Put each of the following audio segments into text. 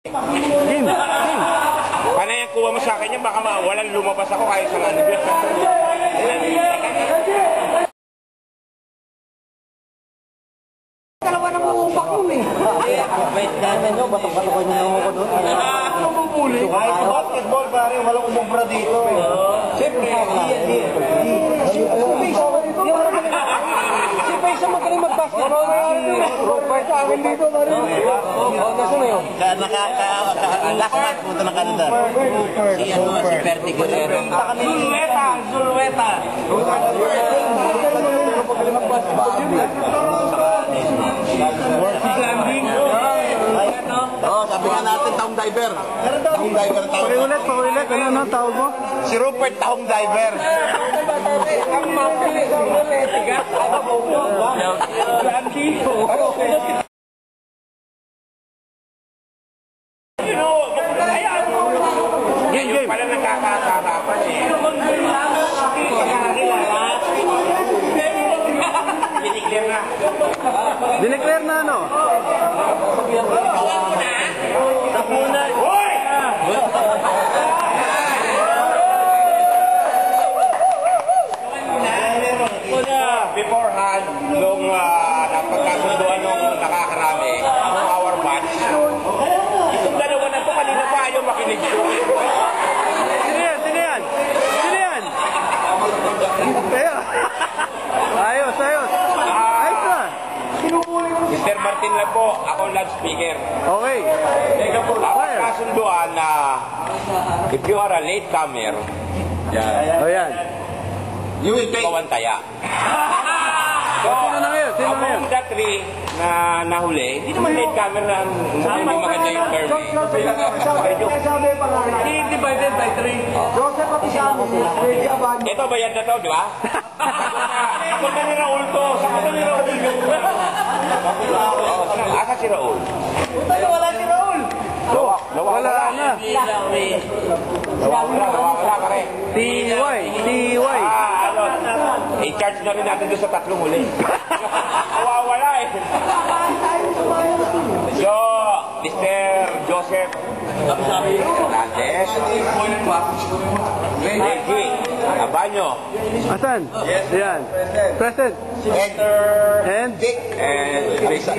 Game. Panay ang kuha mo sa akin yan, baka walang lumabas ako kahit sa ano dyan. Dalawa na mauupak mo eh. Wait, gano'n nyo, batok-batok ko nyo ko doon. Ano mo muli? Kahit sa basketball, pare, walang umumbra dito. Siyempre, Si Paisa magaling mag-basketball. Robert sa akin dito. Nasa na yun? last night punta ng Canada. Si Perti Guerrero. Zulueta. Oo, sabi nga natin, taong diver. Taong diver, taong diver. Paulit. Ano tawag mo? Si Rupert, taong diver. Ang mapili sa Atletica. Game. Pala nagkakasarapan eh. Diniklir na. Dineclare na ano? Tapunan. Hoy! Beforehand, nung napagkasunduan nung nakakarami, ang power batch, itong dalawa na to kanina pa ayaw makinig ko. Sino yan? Ayos. Ayos na. Mr. Martin lang po, ako loudspeaker. Okay. Ang kasunduan na if you are a late comer, O yan. you will pay kawantaya. Sino na ngayon? Among the three na nahuli, hindi naman late comer na hindi maganda yung term. Divided by 3. Joseph at Isamo. Ito bayad na to, di ba? Ako na ni Raul to. Saka na ni Raul yun. Asa si Raul? Wala si Raul. Wala na. Nawawala ka rin. TY. I-charge na rin natin doon sa tatlong huli. Nawawala eh. So, Mr. Joseph Hernandez, Reggie Abanyo, Asan? Yan. Present. And? and Mr.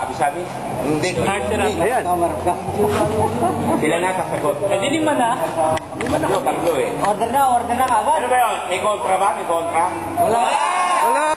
Abisabi. Ayan. Sila na sasagot. Hindi man na. Tatlo eh. Order na agad. Ano ba yun? May kontra ba? May kontra? Wala.